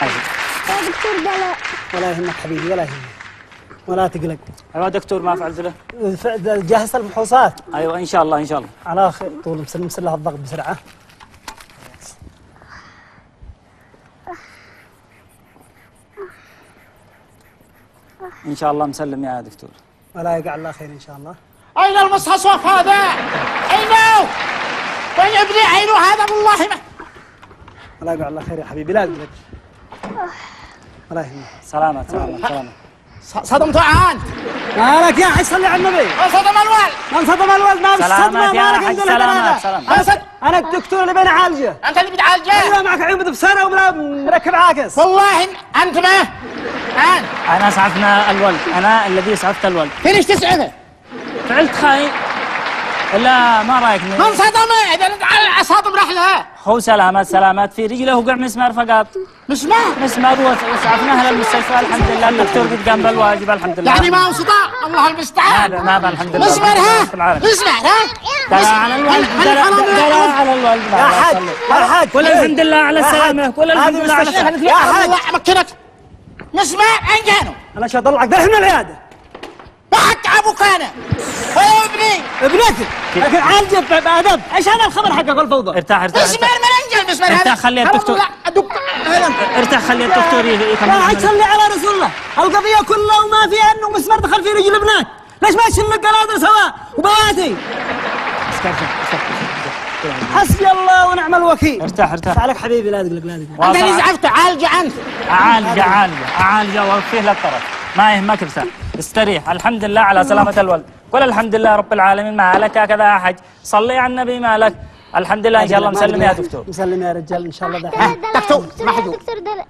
يا دكتور بلا. ولا يهمك حبيبي ولا يهمك، ولا تقلق. ايوه دكتور، ما فعلت له؟ جهزت الفحوصات؟ ايوه ان شاء الله ان شاء الله. على خير. طول مسلم لها الضغط بسرعه. ان شاء الله مسلم يا دكتور. ولا يقع الله خير ان شاء الله. اين المستصوف هذا؟ اينه؟ وين ابني عينه هذا والله ما. ولا يقع الله خير يا حبيبي، لا تقلق. ولا يهمك. سلامات سلامات سلامات. صدمته عاد. مالك يا حي؟ صلي على النبي. صدم الوالد. من صدم الولد ما فيش صدمه. سلامات يا مالك حي، عندنا سلامات هذا؟ سلامات. انا الدكتور اللي بنعالجه. انت اللي بتعالجه؟ ايوه معك عيوب بسنه ومركب عاكس. والله انت ما انا اسعفنا الولد، انا الذي اسعفت الولد. ليش تسعفه؟ فعلت خاين. لا ما رايك؟ من صدمه اذا صادم رحله. هو سلامات سلامات، في رجله وقع مسمار فقط. مسمار واسعفناه للمستشفى الحمد لله. الدكتور قد قام بالواجب الحمد لله. يعني ما هو صداع، الله المستعان. ما الحمد لله. مسمار ها؟ مسمار ها؟ دلع على الولد، دلع على الولد. يا حاج يا حاج، قول الحمد لله على السلامة، قول الحمد لله على السلامة. يا حاج الله يمكنك. مسمار اين كانوا؟ انا شو اطلعك دحين العياده. ما حق ابوك انا. هو ابني. ابنك لكن عالجه بادب. ايش هذا الخبر حقك والفوضى؟ ارتاح ارتاح. مسمار من انجل مسمار هذا. ارتاح خلي الدكتور. ارتاح خلي الدكتور يكمل. يا حاج صلي على رسول الله، القضيه كلها وما فيها انه مسمار دخل في رجل ابنك. ليش ما تشيل القنادر سوا وبواتي؟ حسبي الله ونعم الوكيل. ارتاح ارتاح. عليك حبيبي، لا تقلق لا تقلق. انت اللي زعفته. عالجه انت. اعالجه واوفيه للطرف. ما يهمك، ارتاح استريح. الحمد لله على سلامة الولد. قل الحمد لله رب العالمين. ما لك هكذا يا حج؟ صلي على النبي. ما لك؟ الحمد لله ان شاء الله مسلم يا دكتور. مسلم يا رجال ان شاء الله. دحين دكتور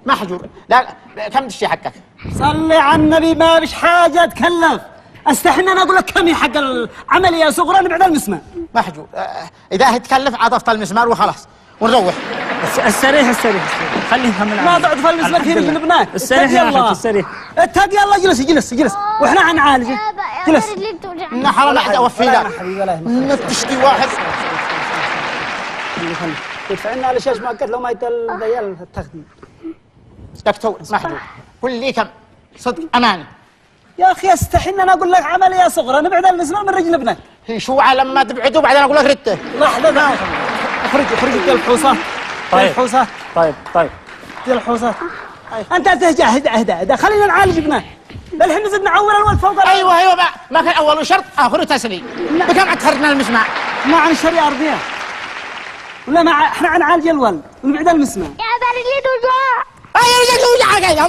محجور. لا كم تشتي حقك؟ صلي على النبي. ما فيش حاجه اتكلف. استحي ان انا اقول لك كم حق العمليه صغرى نبعد المسمار. محجور. اذا هتكلف عطفت المسمار وخلاص ونروح. استريح خليه يكمل. ما ضعف المسمار في رجل ابنك. استريح يا حج استريح. اتق يلا. جلس واحنا حنعالجه. جلس. ان حرام احد اوفي له. انك تشتي واحد. خلي يدفع لنا على شاش مؤقت لو ما يتل التخديم. دكتور محجور. قل لي كم صدق امانه. يا اخي استحي ان انا اقول لك عمليه صغرى نبعد المسمار من رجل ابنك. شو على لما تبعدوا بعدين اقول لك رته. لحظه لا اخرج الحوصات. طيب الحوصات. انت اهدى خلينا نعالج ابنك. الحين زدنا نعور الولد فوق. ايوه ما كان اول شرط اخره تسليم. بكم اكثرنا المسمار؟ ما عن الشريعه ارضيه ولا ما احنا حنعالج الولد ونبعد المسمار. يا رجلي توجع. يا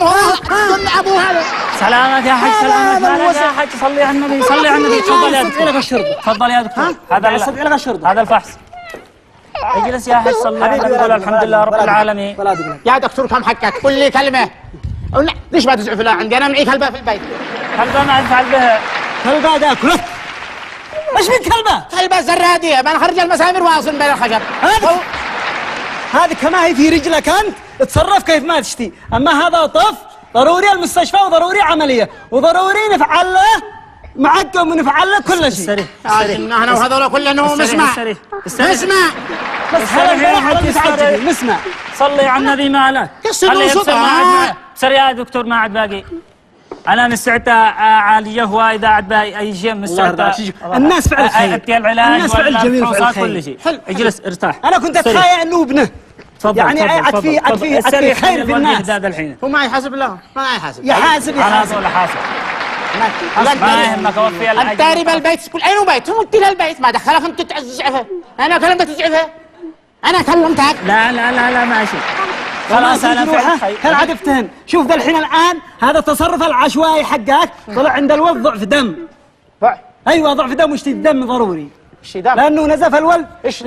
ابو هذا. سلامات يا حج سلامات. مالك يا حج؟ صلي على النبي صلي على النبي. تفضل يا دكتور. تفضل يا دكتور. هذا الفحص. اجلس يا حج. صلي على النبي. قول الحمد لله رب العالمين. يا دكتور كم حقك؟ قل لي كلمه. ليش ما تزعف لا عندي؟ انا معي كلبه في البيت. كلبه ما افعل بها. كلبه تاكلك. ايش من كلبه زراديه. ما نخرج المسامير واصل بين الخشب. هذه كما هي في رجلك انت تصرف كيف ما تشتي. اما هذا طف ضروري المستشفى وضروري عمليه وضروري نفعل له معقم ونفعل له كل شيء. احنا وهذول كلهم مسمع. بس هذا مسمع. صلي على النبي. مالك؟ بسر يا دكتور. ما عاد باقي. انا مستعد اعالجه واذا عاد باقي اي شيء مستعد. الناس فعل خير. الناس فعل جميل وفعل خير. كل شيء. اجلس ارتاح. انا كنت اتخيل انه ابنه. يعني عاد في خير في الناس. هو ما يحاسب له. ما يحاسب. يحاسب. انا طول حاسب. ما يهمك اوفي الاجر. الداري بالبيت تقول اين بيت؟ هو قلت له البيت. ما دخلك انت تزعفه. انا كلمتك تزعفه. انا كلمتك. لا ماشي. خلاص انا فعلت. كان عاد افتهم. شوف ذا الحين الان هذا التصرف العشوائي حقك طلع عند الولد ضعف دم. ايوه ضعف دم واشتي الدم ضروري. لانه نزف الولد. ليش؟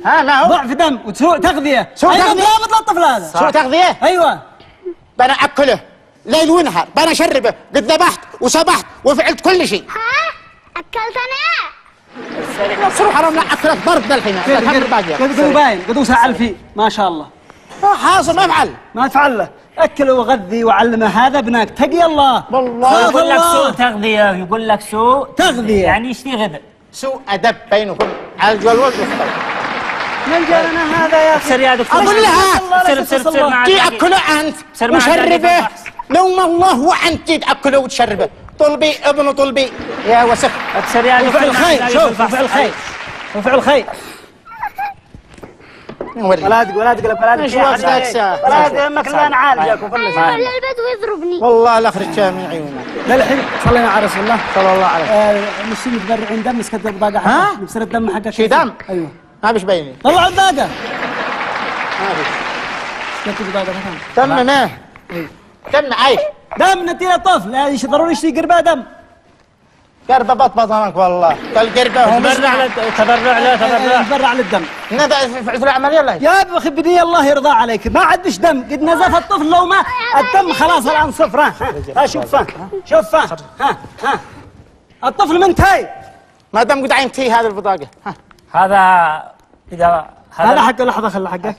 ما هو ضعف دم وسوء تغذيه. سوء تغذيه للطفل هذا. سوء تغذيه. ايوه. بنا اكله ليل ونهار. بنا شربه. قد ذبحت وسبحت وفعلت كل شيء. اكلت انا. صروح حرام. لا اكلك ضرب ذا الحين. قد باين قد سأل فيه ما شاء الله. حاصل ما افعل له. اكله وغذي وعلمه. هذا ابنك تقي الله. والله يقول لك سوء تغذيه. يقول لك سوء تغذيه يعني يشتي غذاء. سوء ادب بينكم. عالجوا الولد من جانا هذا يا اخي؟ ابصر يا دكتور. أقول لها. ابصر مع تأكله أنت بصير مع وشربه الدقيقة. لو ما الله وأنت تأكله وتشربه. طلبي ابن طلبي يا وسخ. ابصر يا دكتور. وفعل خير، شوف وفعل خير، وفعل خير. ولا تقلب ولا تقلب ايش وقتك ولا يهمك الا انا عالجك وكل شيء. ولا البدو يضربني. والله الاخرج من عيونه. للحين صلينا على رسول الله صلى الله عليه. مش متبرعين دم مسكت البطاقه ها؟ حقك نبصر الدم حقك شي دم؟ ايوه ما بيش بيني. طلع البطاقه ما بيش. مسكت البطاقه تم ما تم عايش. دم نديله طفل هذه شيء ضروري يشتري قربه دم. قربة بطنك والله. قربة هو تبرع تبرع. تبرع للدم في العملية الله. يا اخي بدي الله يرضى عليك ما عدش دم قد نزف الطفل لو ما الدم خلاص الان صفر. ها شوف شوف ها الطفل منتهي. ما دام قد عينتي هذه البطاقة. هذا اذا هذا حقه لحظه خلي حقك.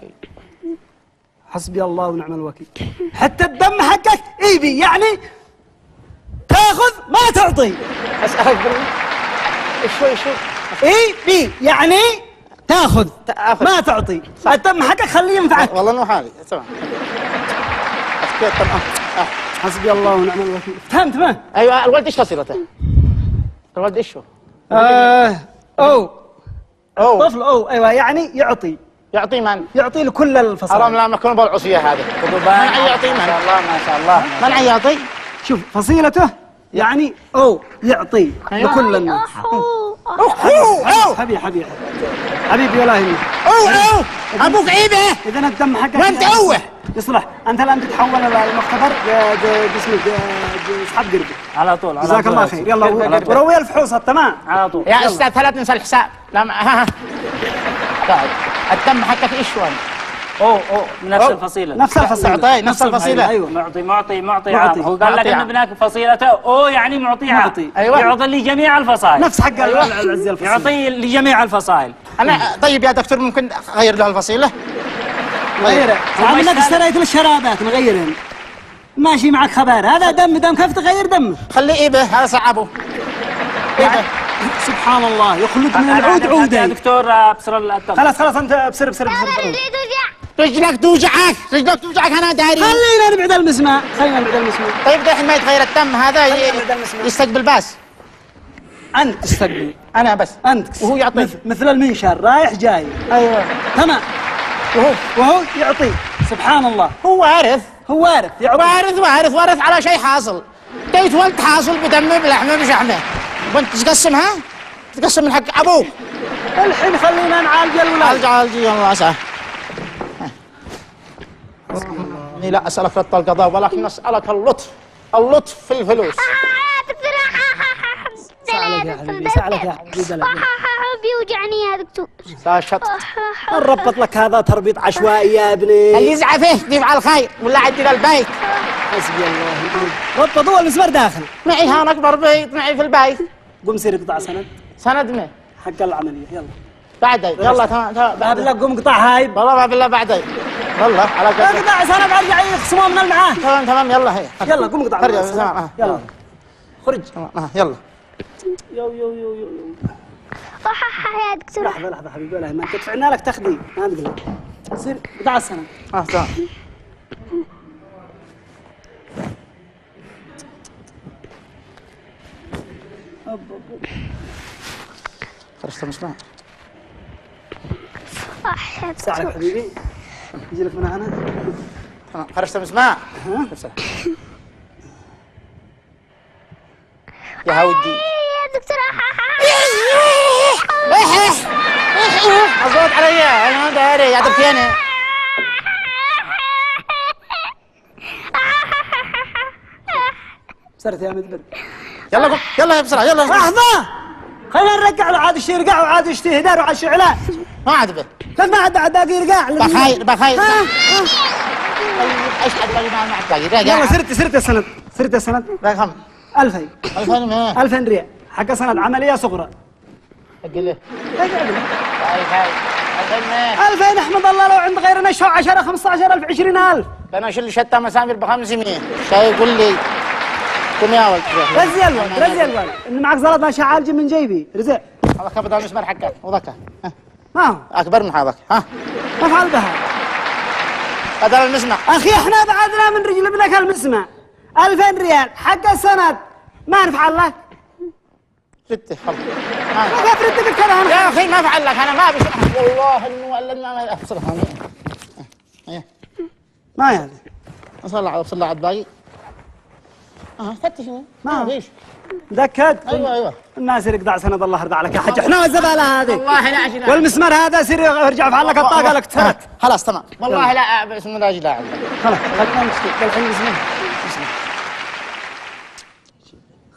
حسبي الله ونعم الوكيل. حتى الدم حقك ايبي يعني تاخذ ما تعطي. اسالك بالله. شوي ايبي يعني تاخذ ما تعطي. الدم حقك خليه ينفعك. والله انه حالي تمام. حسبي الله ونعم الوكيل. فهمت ما؟ ايوه الولد ايش فصيلته؟ الولد ايش هو؟ او طفل ايوه يعني يعطي يعطي لكل الفصائل. حرام لا نكون بالعصيه هذا. من يعطي ما شاء الله ما شاء الله. من يعطي؟ شوف فصيلته يعني يعطي لكل الناس. حبيبي ولا يهمك. ابوك عيبه. اذا الدم حقك وانت يصلح انت الان تتحول للمختبر جسمك اسحب قربي على طول. جزاك الله خير. يلا وروي الفحوصات تمام على طول. يا استاذ 3 ننسى الحساب. لا ها الدم حقك ايش هو؟ من نفس الفصيلة. نفس الفصيلة. نفس الفصيلة. ايوه معطي هو قال لك ان ابنك فصيلته يعني معطي. ايوه يعطي لجميع الفصائل. نفس حق العزيز الفصيلة. يعطي لجميع الفصائل. انا طيب يا دكتور ممكن اغير له الفصيلة؟ غيره. عملك اشتريت له الشرابات نغيرهن. ماشي معك خبر هذا دم كيف تغير دم؟ خليه ايبه هذا صعبه. ايبه سبحان الله يخلق من العود عوده. يا دكتور ابصر الدم. خلاص انت ابصر رجلك توجعك انا داري. خلينا نبعد المسمار. طيب دحين ما يتغير الدم هذا يستقبل باس. انت تستقبل انا بس انت وهو يعطي مثل المنشار رايح جاي. ايوه تمام. وهو يعطي. سبحان الله. هو وارث يعطي. وارث على شيء حاصل. تيت ولد حاصل بدمه بلحمه بشحمه. وانت تقسمها تقسم من حق ابوك. الحين خلينا نعالج الولاد. عالجي يلا اسعى. اني لا اسالك رد القضاء ولكن اسالك اللطف في الفلوس. سألك يا حبيبي بيوجعني يا دكتور. ساشط نربط لك هذا تربيط عشوائي يا ابني. اللي يزعفه يفعل الخير ولا عندنا البيت. حسبي الله. ربط هو المسمار داخل. معي هان اكبر بيت معي في البيت. قم سير قطع سند ما حق العملية يلا. بعدين يلا تمام بالله قم قطع هاي. والله ما بالله بعدين والله على قد قطع سند ارجع يخصموها من المعاه. تمام يلا هي يلا قم قطع. تمام يلا خرج. يلا يو يا دكتور. لحظة حبيبي ولا ما تدفعنا لك تخدي ما تقلق. سير قطع السند. تمام. خرجت مسمع. صح يا ساعدك دكتور. حبيبي يجي لك من هنا. تمام خرجت مسمع. يا هودي يا دكتور. اصوت علي انا ما داري يا دكتور. صرت يا مدبر. يلا قم يلا بسرعه يلا لحظة خلينا نرجع له عاد يشتي يرقع وعاد يشتي هدار وعاد شعلان. ما عاد به كيف ما عاد باقي يرقع؟ بخير ايش عاد باقي ما عاد باقي. يلا سرت يا سند رقم 2000 2000 ريال حق سند عملية صغرى. اقول له 2000 احمد الله لو عند غيرنا شو 10 15000 20000. انا اشيل شتى مسامير ب 500. شاي يقول لي قوم يا ولد رزي الولد ان معك زلط ماشي عالجي من جيبي رزق. هذا كبد المسمار حقك وذاك ما هو اكبر من هذاك. ها ما افعل بها بدل المسمع. اخي احنا بعدنا من رجل ابنك المسمع 2000 ريال حق السند ما نفعل لك. ردي خلاص. ما ردك الكلام يا اخي ما افعل لك انا، ما بشرح والله انه ولا ما افصلها. ايه ما يعني صلى على الباقي. فتش ما فيش. دكت. ايوه الناس يقطع سند الله يرضى عليك يا حج. احنا والزباله هذه والله لا عجل. والمسمار هذا سير ارجع افعل لك الطاقه لك تسرت. خلاص تمام والله لا بسم الله لا عجل. خلاص خلينا نشتغل الحين. بسم الله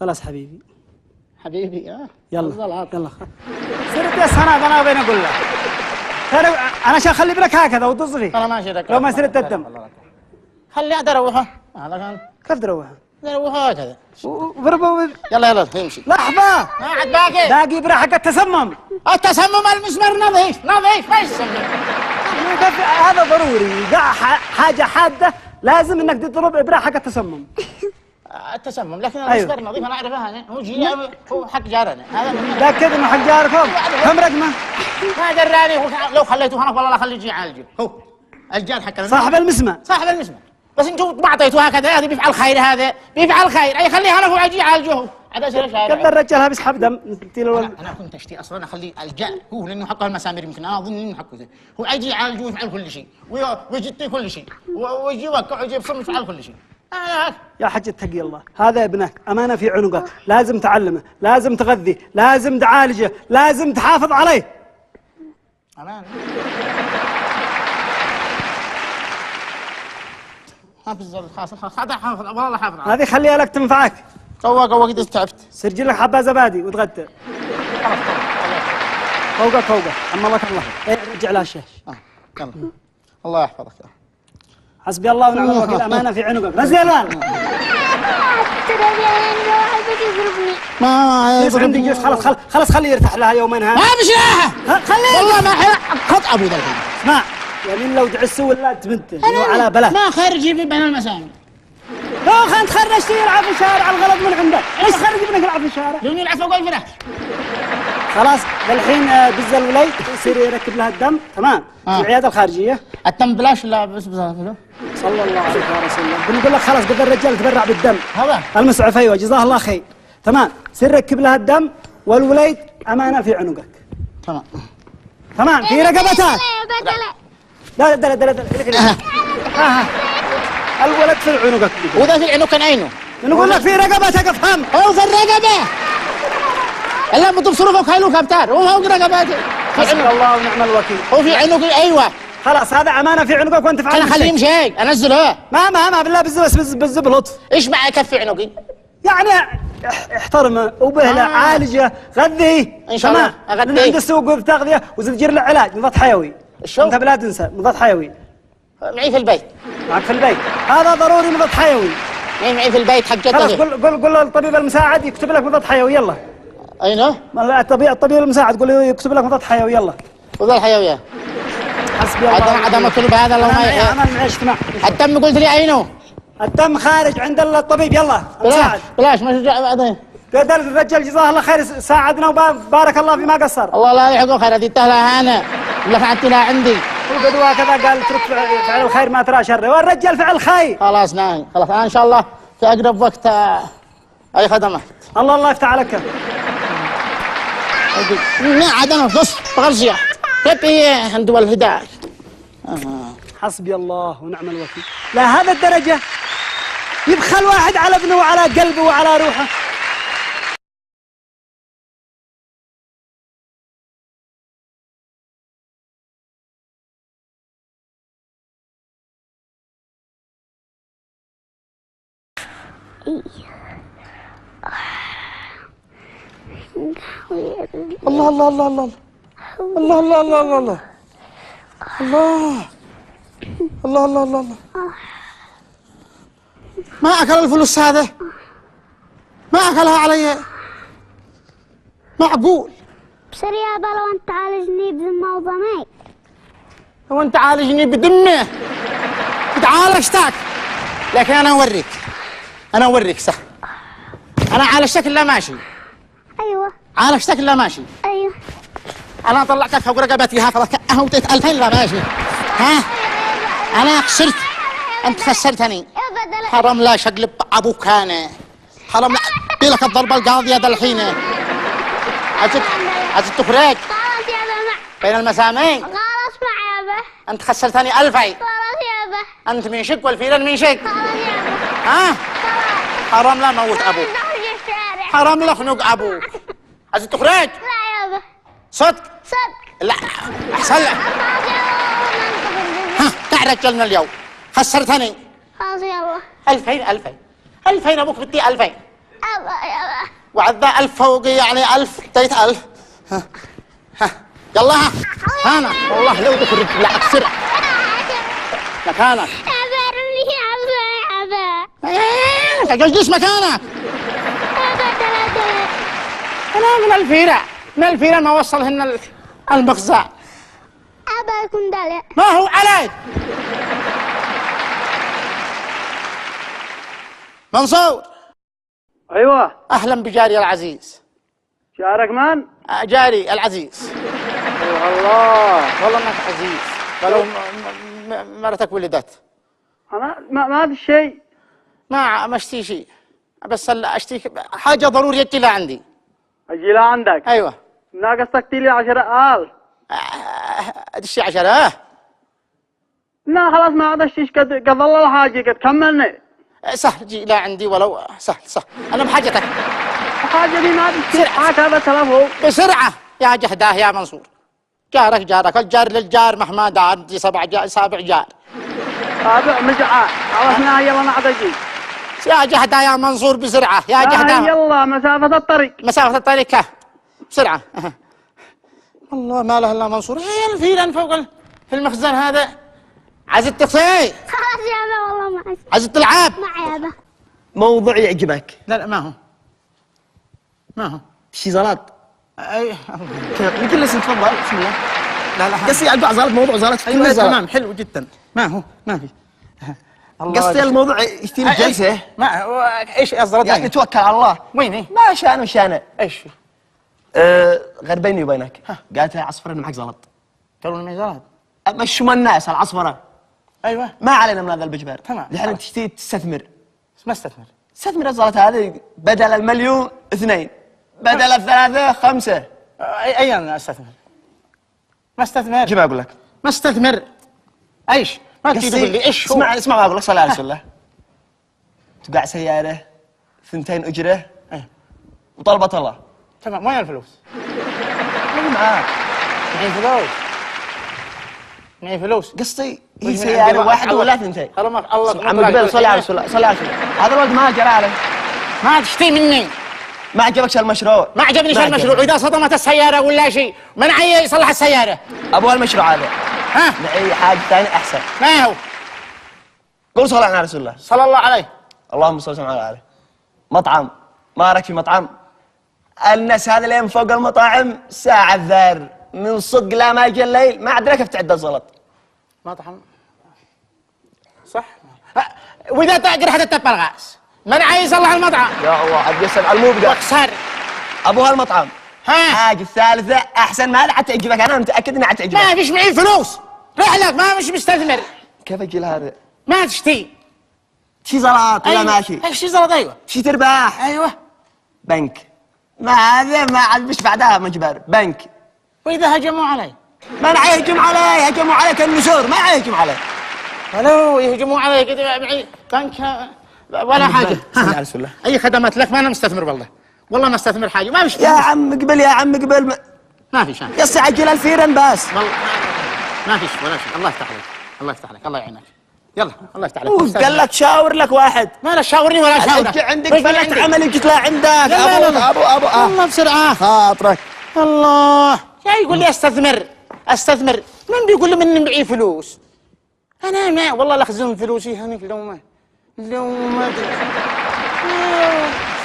خلاص حبيبي حبيبي. يلا سرت يا سند. انا بين اقول لك انا عشان اخلي ابنك هكذا وتص فيه. انا ماشي لك لو ما سرت الدم خلي اروحه. هذا كان كيف تروح؟ نروحه هكذا. وبربو يلا يمشي. لحظه ما عاد باقي. باقي ابره حق التسمم. التسمم المسمار نظيف ما يسمم. هذا ضروري. حاجه حاده لازم انك تضرب ابره حق التسمم. التسمم لكن المسمار نظيف انا اعرفها انا. هو حق جارنا هذا. متاكد انه حق جاركم؟ كم رقمه؟ ما دراني. لو خليته هناك والله لا خليه يجي يعالجه. هو الجار حق صاحب المسمع. صاحب المسمع. بس انتم ما اعطيتوه هكذا. هذا بيفعل خير. هذا بيفعل خير. اي خليه هناك ويجي يعالجه. هذا شيء شارع. كذا الرجال هذا بيسحب دم. انا كنت اشتي اصلا اخليه الجا هو لانه حقه المسامير. يمكن انا اظن انه حقه هو يجي يعالجه ويفعل كل شيء ويجي كل شيء ويجي يوقع ويجي يبصم يفعل كل شيء. يا حج اتقي الله. هذا ابنك امانه في عنقك. لازم تعلمه، لازم تغذيه، لازم تعالجه، لازم تحافظ عليه. امان. حافظ خلاص. هذا حافظ والله حافظ. هذه خليها لك تنفعك. قوة قد تعبت. سجل لك حبه زبادي وتغدى. فوقك اما الله الله. رجع لها الشاش. يلا الله يحفظك. حسبي الله ونعم الوكيل. امانه في عنقك. نزل الان. ما عندي جيش. خلاص خليه يرتاح لها يومين. ما بشراها. خليه والله ما خط ابو ذا الحين. اسمع يمين لو تعسوا ولا تبنته على بلا. ما خرجي في بين المسامع. لو خنت خرجت يلعب في الشارع الغلط من عندك. ايش خرج ابنك يلعب في الشارع؟ لو يلعب فوق الفراش. خلاص الحين بز الوليد يصير يركب لها الدم. تمام. في العياده الخارجيه. الدم بلاش لا بس فلوس. صلى الله عليه وسلم. بنقول لك خلاص قدر الرجال يتبرع بالدم. هذا المسعف ايوه جزاه الله خير. تمام. سير ركب لها الدم والوليد امانه في عنقك. تمام. في رقبتك. لا الولد في عنقك. وذا في عنق كان عينه. نقول لك في رقبتك. افهم. هو في الرقبه. لا ما تبصروا فوق خيلوك ابتار. هو فوق رقبته. حسبي الله ونعم الوكيل. هو في عنق. ايوه خلاص هذا امانه في عنقك وانت فعلا. انا خليه يمشي هيك انزله. ما بالله بس بلطف. ايش معي كف عنقي؟ يعني احترمه وبهله. عالجه غذيه. ان شاء الله اغذيه. عند السوق تغذيه وزجر له علاج مضاد حيوي. انت بلا تنسى مضاد حيوي. معي في البيت. معك في البيت. هذا ضروري مضاد حيوي. معي في البيت حق خلاص قول للطبيب المساعد يكتب لك مضاد حيوي. يلا. اينه؟ الطبيب المساعد قول له يكتب لك مضاد حيوي. يلا. مضاد حيوي. حسبي الله. عدم مكتوب هذا لو ما انا معي اجتماع. الدم قلت لي عينه. الدم خارج عند الطبيب. يلا مساعد. بلاش ما شجع بعدين. قدر الرجال جزاه الله خير ساعدنا وبارك الله فيما قصر. الله لا يحقق خير. هذه تهلا انا ولا فعلت لها عندي. وقد هكذا قال اترك فعل الخير ما ترى شر. والرجال فعل خير. خلاص ناهي. خلاص انا ان شاء الله في اقرب وقت اي خدمه. الله يفتح عليك. ما عدم بص بغرزيه تبي عند الهدايه. حسبي الله ونعم الوكيل. لا هذا الدرجه يبخل واحد على ابنه وعلى قلبه وعلى روحه. الله الله الله الله الله الله الله الله الله الله الله الله الله. ما أكل الفلوس هذا. ما أكلها علي. معقول. بس رياضة لو أنت عالجني بذمة وضمي. لو أنت عالجني بدمه بتعالجتك. لكن أنا أوريك صح. أنا عالجتك لا ماشي. أيوة. عالجتك لا ماشي. أيوة. انا طلعتك فوق رقبتي ها هوتيت 2000 لا ماشي ها انا خسرت انت خسرتني يابا ده حرام لا شقلب ابوك انا حرام لا لك الضربه القاضيه ده الحين عايز تخرج خلاص يابا مع بين المسامين خلاص مع يابا انت خسرتني 2000 خلاص يابا انت من شك والفيران من شك خلاص يابا ها خلاص حرام لا موت ابوك نخرج الشارع حرام لا خنق ابوك عايز تخرج لا يابا صدق صدق لا احسن لك خلاص يابا ها تعال رجلنا اليوم خسرتني خلاص يابا 2000 ابوك بدي 2000 يابا يابا وعذا 1000 فوقي يعني 1000 اديت 1000 ها يلا ها انا والله لو تخرج لا اكسر مكانك يابا رمي يابا تجلس مكانك يابا ثلاثة انا من الفيرة ما وصلهن المخزى يابا يكون دلع ما هو عليك منصور ايوه اهلا بجاري العزيز شعرك من؟ جاري العزيز الله والله انك عزيز ولو مرتك ولدت انا ما ادري شيء. ما اشتي شيء بس هلا اشتي حاجه ضروريه تجي عندي اجي لعندك. ايوه ناقصتك لي 10,000. ادشي 10 لا خلاص ما عاد اشتيش قد الله الحاجه قد كملني. سهل جي لا عندي ولو سهل انا بحاجتك الحاجه دي ما ادري هكذا تلفه بسرعه يا جهداه يا منصور جارك الجار للجار مهما دار عندي سابع جار تابع مجعى عرفنا يلا نعد اجي. يا جهداه يا منصور بسرعه يا جهداه يلا مسافه الطريق. مسافه الطريق بسرعه والله ما له الا منصور هي الفيلن فوق في المخزن هذا عايز تقصي خلاص يابا والله ما عايز تلعب مع يابا موضوع يعجبك لا ما هو شي زلط اي يمكن لسه تفضل بسم الله. لا قصدي عنده زلط موضوع زلط ايوه تمام حلو جدا ما في قصدي الموضوع يشتري جلسه ما هو ايش قصدك يعني توكل على الله وين هي؟ ما شانه وشانه ايش غير بيني وبينك قالت لي عصفرة انه معك زلط قالوا لي ما مشوا من الناس العصفرة ايوه ما علينا من هذا البجبار تمام. الحين انت تشتري تستثمر ما استثمر الزلط هذه بدل 1,000,000 2 بدل 3 5 اي انا استثمر ما استثمر جيب اقول لك ما استثمر ايش ما تجي تقول لي ايش هو اسمع ما اقول لك صلى على رسول الله تباع سيارة 2 أجرة وطلبت الله تمام وين الفلوس؟ اللي معاك معي فلوس قصدي هي سيارة واحدة ولا 2 الله عم قبل صلى على رسول الله صلى على رسول الله هذا الوقت ما جرى عليه ما تشتي مني ما عجبكش المشروع ما عجبني شيء المشروع واذا صدمت السيارة ولا شيء من عي يصلح السيارة ابو المشروع هذا ها معي حاجة ثانية احسن ما هو قول صلى على رسول الله صلى الله عليه اللهم صل وسلم على مطعم ما راك في مطعم الناس هذا اللي فوق المطاعم ساعة الذار من صدق لا ما يجي الليل ما عاد لك كيف تعدى الزلط مطعم صح واذا تاجر حتى التبرغاس من عايز يصلح المطعم يا الله عاد يسأل على المبقى واخسر ابو هالمطعم ها حاجة الثالثة احسن ما حد تعجبك انا متأكد انها تعجبك ما فيش معي فلوس رحلك ما مش مستثمر كيف اجي هذا ما تشتي شي زلط ولا أيوة. ماشي شي زلط ايوه شي ترباح ايوه بنك ما هذا ما عاد مش بعدها مجبر بنك واذا هجموا علي ما يهجم علي هجموا عليك النسور ما يهجم علي ولو يهجموا علي كذا معي بنك ولا حاجه صلى على رسول الله اي خدمات لك ما انا مستثمر والله ما استثمر حاجه ما فيش يا عم قبل يا عم قبل ما في شان يس عجل الفيرن بس والله ما فيش ولا شيء الله يفتح عليك الله يفتح عليك الله يعينك يلا الله يفتح عليك قال لك شاور لك واحد ما لا شاورني ولا شاورك عندك فلت عملي قلت له عندك ابو الله بسرعه خاطرك الله يا يقول لي استثمر من بيقول لي من معي فلوس انا ما والله لاخذون فلوسي هنيك لو ما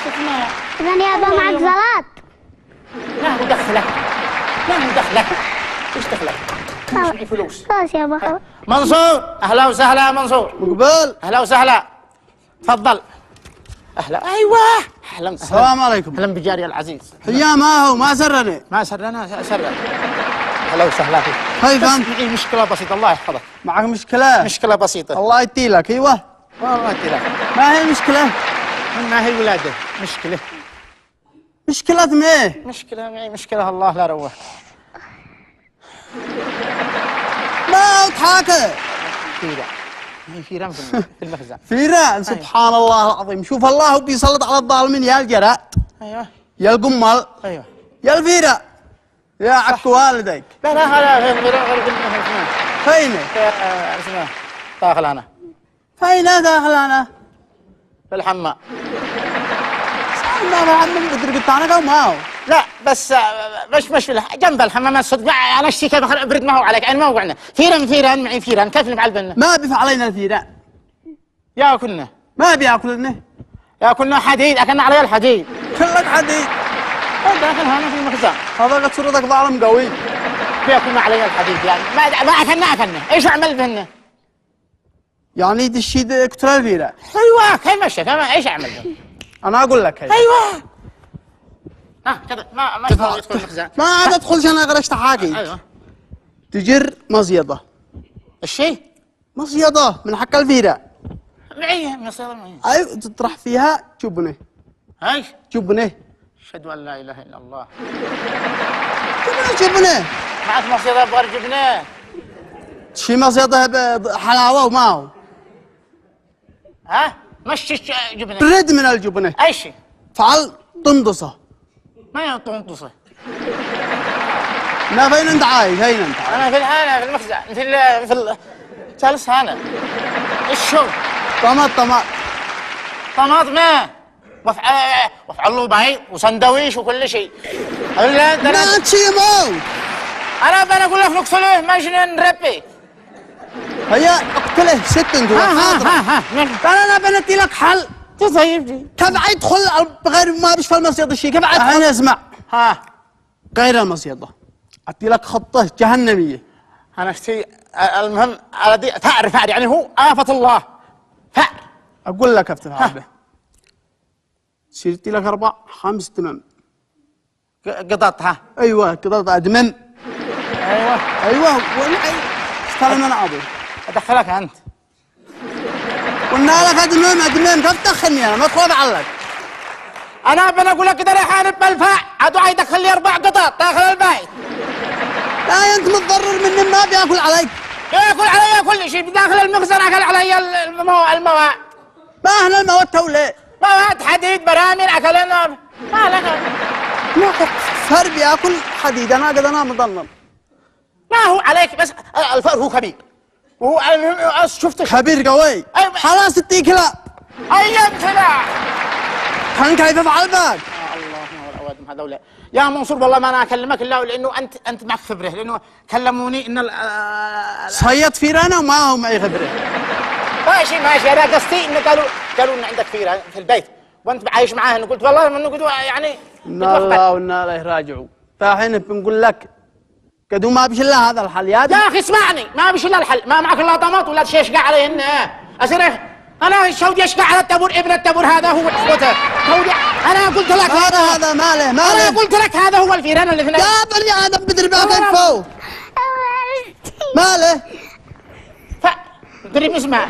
استثمار إذا يابا معك زلط لا هو دخلك ايش دخلك مش معي فلوس خلاص يابا خلاص منصور اهلا وسهلا يا منصور مقبل اهلا وسهلا تفضل اهلا ايوه اهلا السلام عليكم. اهلا بجاري العزيز يا ما هو ما سرني. ما سرنا سر هلا وسهلا فيك. هاي بس فهمت. معي مشكلة بسيطة الله يحفظك. معك مشكلة؟ مشكلة بسيطة. الله يديلك. ايوه. والله تلا. ما هي المشكلة؟ ما هي ولادة مشكلة. مشكلة ما؟ مشكلة معي مشكلة الله لا روح. ما اضحك. فيران. هي فيران في المخزن. فيران سبحان الله العظيم. شوف الله بيسلط على الظالمين يا الجراد ايوه. يا القمل ايوه. يا الفيران يا عك والديك. لا لا غير المخزن. فين؟ اسمه داخل انا. فين داخل انا؟ في الحمام. ما بعمل بدري قلت انا ما هو. لا بس مش في جنب الحمامات صدق انا اشتي كيف ابرد ما هو عليك انا ما وقعنا. فيران معي فيران كيف نفعل بنا؟ ما بيف علينا الفيران. ياكلنا. ما بياكلنا. ياكلنا حديد اكلنا عليه الحديد. كلك حديد. داخل هنا في المخزن. هذا قد صورتك ظالم قوي. بياكلنا عليه الحديد يعني ما اكلنا ايش اعمل بهن؟ يعني دشي قتل الفيران. ايوه كيف مشى ايش اعمل بهن؟ انا اقول لك هي. ايوه. كذا ما يدخل المخزن. ما عاد ادخلش انا غير اشتحاكي. ايوه. تجر مصيده. الشيء؟ مصيده من حق الفيران. معي مصير معي. ايوه تطرح فيها جبنه. ايش؟ جبنه. اشهد ان لا اله الا الله. جبنه. معك مصيدة بغير جبنه. شي مصيده حلاوه وما هو. مش جبنه. برد من الجبنه. اي شيء؟ فعل طندصه. ما ينطنطصه. لا فين انت عايش؟ فين انت؟ انا في المخزن في الجالس هنا. الشو؟ طماط. طماطم وافعل له بيض وسندويش وكل شيء. ما تشيمو. انا بقول لك نقتله ما نربي. هيا اقتله ست انت. انا بنتي لك حل. طيب كيف يدخل غير ما بيشفى المصيده الشيء؟ كيف يدخل؟ اسمع. غير المصيده. اعطي لك خطه جهنميه. انا اشتي المهم الذي ثأر يعني هو آفة الله. ثأر. اقول لك كيف تفعل به. شريتي لك 4 5 تمام. قطعتها. ايوه قطعت ادمن. ايوه استلم انا ابو. ادخلك انت. قلنا لك ادمن كيف تدخلني انا؟ ما تخاف عليك. انا بنقول لك كده ريحان بملفع عدو يدخل لي 4 قطع داخل البيت. لا انت متضرر مني ما بياكل عليك. ياكل علي كل شيء بداخل المخزن اكل علي المواد. ما هنا المواد تولي. مواد حديد براميل اكلنا ما لك. فر بياكل حديد انا قد انا مضلل. ما هو عليك بس الفأر هو كبير. وهو شفت كبير قوي. خلاص 60 كيلو. ايام كذا. كان كيف افعل بك؟ الله الاوادم هذول. يا منصور والله ما انا اكلمك الا لانه انت معك خبره لانه كلموني ان صيد فيران وما هو معي خبره. ماشي انا قصدي انه قالوا ان عندك فيران في البيت وانت عايش معاه انه قلت والله انه قلت يعني انا الله وانا اليه راجعوا. فالحين بنقول لك قدو ما بيش الا هذا الحل يا اخي اسمعني ما بيش الا الحل ما معك الا طماط ولا شيء يشقع عليهن اصير انا شودي يشقع على التبور ابن التبور هذا هو اخوته شودي انا قلت لك هذا ماله انا قلت لك هذا هو الفيران اللي هنا يا بني ادم بدري باك فوق ماله قريب اسمع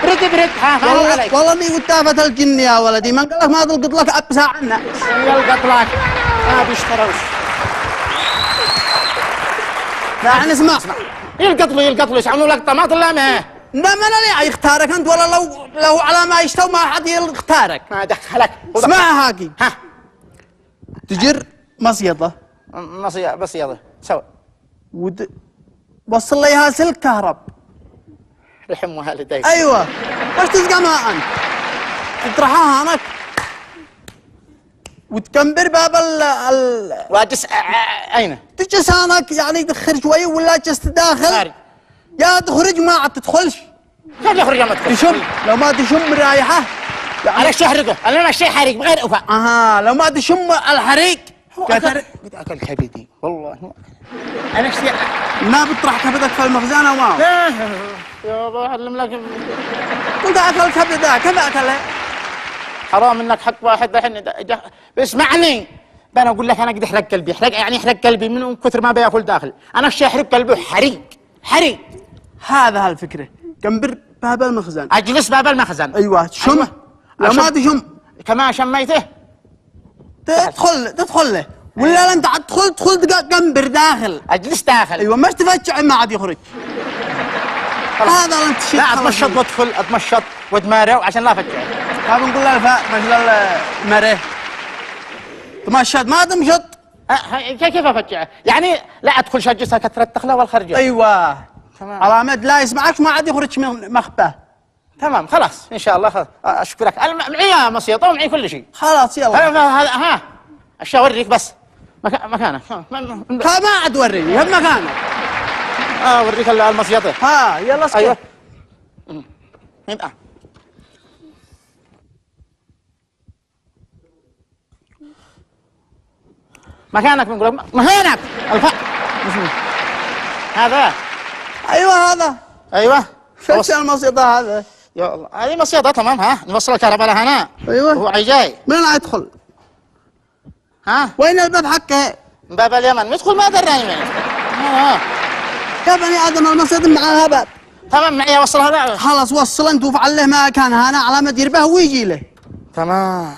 برد ها عليك والله اني وتافة الجن يا ولدي من قال لك ما تلقط لك ابسا عنا يلقط لك ما بيشتروش لا اسمع يلقط له يسعونوا لك طماط لا ما لا ما انا ليه يختارك انت ولا لو على ما يشتوا ما حد يختارك ما دخلك اسمع هاكي تجر مصيده بصيده سوا وصل ليها سلك كهرب رحم والديك ايوه باش تسقى ماء تطرحها هناك وتكمبر باب واجس اين تجلس هناك يعني تدخل شوي ولا تجلس داخل يا تخرج ما عاد تدخلش كيف يخرج ما تدخل تشم لو ما تشم رايحه يعني انا شو احرقه انا ماشي حريق بغير افا لو ما تشم الحريق اكل كبدي والله انا اشتي ما بتطرح كبدك في المخزن او ما يابا اعلم لك قلت اكل كبده كيف اكله حرام انك حق واحد الحين اسمعني انا اقول لك انا قد احرق قلبي، احرق يعني احرق قلبي من كثر ما بياكل داخل، انا الشيء يحرق قلبه حريق. هذا هالفكره، قنبر باب المخزن. اجلس باب المخزن. ايوه شم. أيوة. لو ما تشم كما شميته تدخل له، ولا انت تدخل قنبر داخل. اجلس داخل. ايوه مش تفتش ما عاد يخرج. هذا انت شيء. لا اتمشط وادخل، اتمشط وادمارع عشان لا افجع. هذا نقول له الفاء مش المره. تمشط ما تمشط. كيف افجعه؟ يعني لا ادخل شجسها كثرة الدخله والخرجه. ايوه تمام. على مد لا يسمعك ما عاد يخرج من مخبه. تمام خلاص ان شاء الله. خلاص اشكرك. معي مصيطه ومعي كل شيء. خلاص يلا. ها اشياء اوريك بس مكانك. ما عاد وريني هم مكانك. اوريك المصيطه. ها يلا اسكت. ايوه يبقى مكانك بنقول مكانك الفاء. هذا ايوه هذا. ايوه شو المصيدة هذا؟ يا الله هذه مصيدة. تمام. ها نوصل الكهرباء لهنا. ايوه هو جاي. من وين يدخل؟ ها وين الباب حقه؟ باب اليمن. يدخل ما دراني وين. يا بني ادم المصيدة معاها باب. تمام معي اوصلها له. خلاص وصل انت وفعل له ما كان هنا على ما يدير به ويجي له. تمام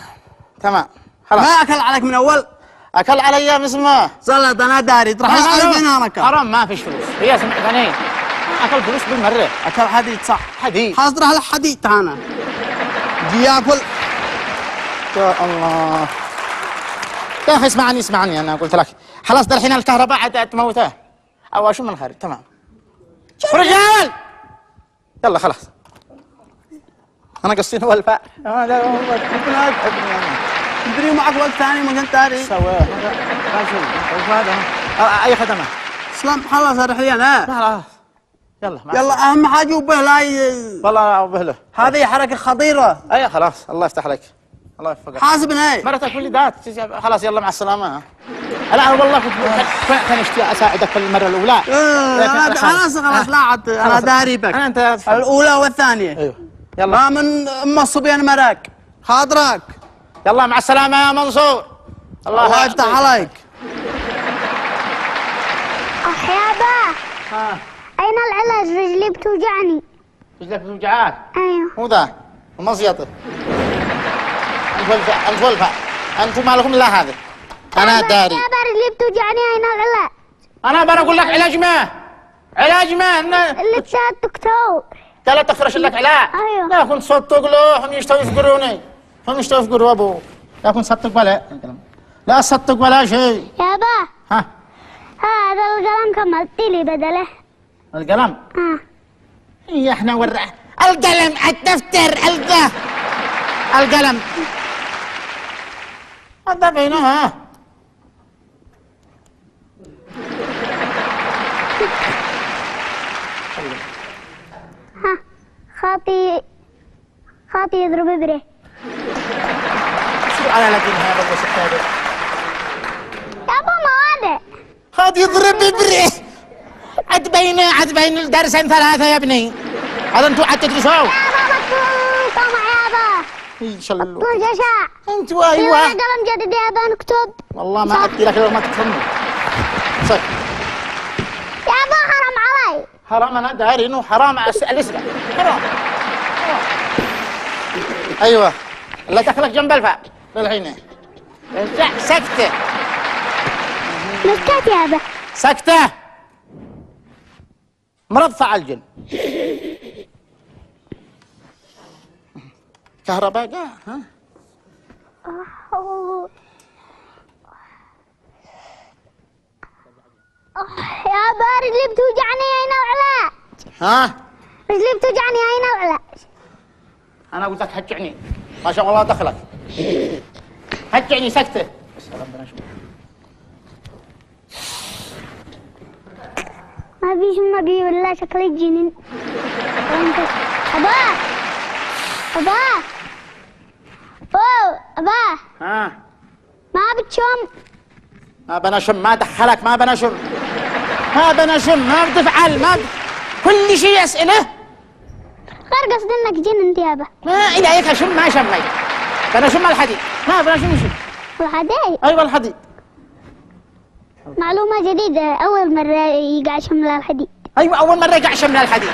ما خلاص. اكل عليك من اول؟ اكل علي اسمه صلت انا داري تروح اعرف وين انا كان. حرام ما فيش فلوس. هي سمعتني اكل فلوس بالمره. اكل حديد صح. حديد. خلاص راح الحديد تعال جي ياكل. يا الله يا اخي اسمعني انا قلت لك خلاص ده الحين الكهرباء عاد تموته او شو من الخارج. تمام رجال يلا خلاص. انا قصير هو الفاء. هذا هو ربنا يحبني انا. تدري معك وقت ثاني ممكن تاري. سواه هذا اي خدمه. سلام خلاص الرحلين ها. خلاص يلا اهم حاجه وبه لا والله وبهله. هذه حركه خطيره. اي خلاص الله يفتح عليك. الله يوفقك. حاسبنا هي مرتك ولدات خلاص يلا مع السلامه. لا والله كنت اشتي اساعدك في المره الاولى. خلاص لا عاد انا داري بك. انت الاولى والثانيه. ايوه يلا. ما من ام الصبيان مراك خاطرك. يلا مع السلامه يا منصور. الله يفتح عليك. يابا أين العلاج؟ رجلي بتوجعني. رجلك بتوجعك؟ أيوه. هو ذا المصيطة. الفلفة أنتم ما لكم إلا هذا. أنا داري. يابا رجلي بتوجعني. أين العلاج؟ أنا بقول لك علاج ما. علاج ما. اللي تشاهد الدكتور. قال تفرش لك علاج. أيوه. لا كنت صدق له هم يشتوا يفقروني. هم يشتوا يفقروا أبوك. لا كنت صدق ولا. لا صدق ولا شيء. يابا ها. هذا القلم كملت لي بدله. القلم. إيه إحنا القلم الدفتر القلم. هذا بينها. خاطي يضرب إبره. شو على لكن هذا الوسط يابا ما هذا. خاطي يضرب إبره. عد بين الدرسين ثلاثة يا ابني. هذا انتوا عاد تدرسوا. يابا بطل طمع يابا. ان شاء الله. بطل جشع. انتوا ايوه. قلم جديد يابا نكتب. والله ما ادي لك لو ما تفهموا. صح. يابا حرام علي. حرام انا داري انه حرام الاسرع. حرام. ايوه. الله دخلك جنب الفاء للحين. سكتة. مسكت يابا. سكتة. مرض فعل كهرباء جاء. ها يابا رجلي بتوجعني. أين العلاج؟ ها رجلي بتوجعني. أين العلاج؟ انا قلت لك هجعني ما شاء الله دخلك. هجعني سكتة. بس ربنا شو ما فيش النبي ولا شكل الجنين. أبا ها ما بتشم. ما بنشم. ما دخلك. ما بنشم. ما بتفعل. كل شيء أسئلة. غير قصد انك جن انت يابا. ما إلى هيك أشم ما شميت. بنشم الحديد. ما بنشم شيء. الحديد. أيوة الحديد. معلومة جديدة، أول مرة يقع شمل الحديد. ايوه اول مره يقع شمل الحديد.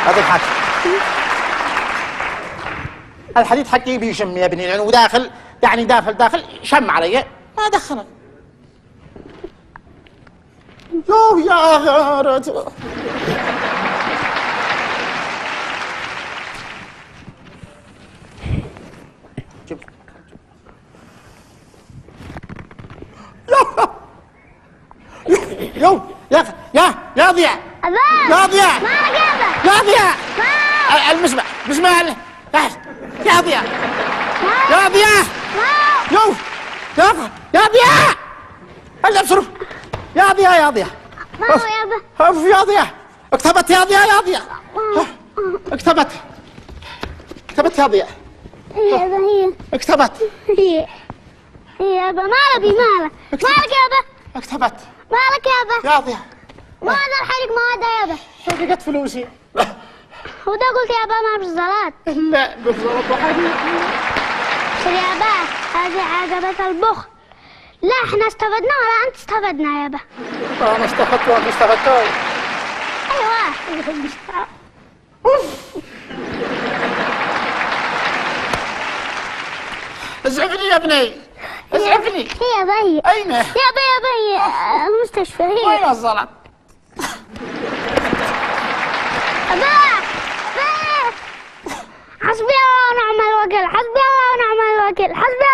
هذا الحكي الحديد حكي بيشم يا ابني، لانه داخل يعني داخل شم علي ما دخلك. يوه يا رجل. يا ضياء أبا يا ضياء مالك يا أبا؟ يا ضياء مالك؟ المسبح يا ضياء يا ضياء يا ضياء هلا بصرف يا ضياء مالك يا أبا؟ اوف يا ضياء اكتبت يا ضياء اكتبت يا ضياء هي يا أبا هي اكتبت يا أبا مالك مالك يا أبا؟ اكتبت مالك يا أبا؟ يا ضياء ما هذا الحريق ما هذا يا أبا؟ حرقت فلوسي. وده قلت يا أبا ما بصلات. لا بالضبط وحبيبي. شر يا أبا هذه عقبة البخل. لا احنا استفدنا ولا أنت استفدنا يا أبا؟ انا استفدت وانت استفدت. أيوة. ازعفني يا ابني ازعفني. هي يا أبا هي. اين؟ يا أبا هي المستشفى هي. وين وصلت؟ أبا حسبي الله ونعم الوكيل، حسبي الله ونعم الوكيل، حسبي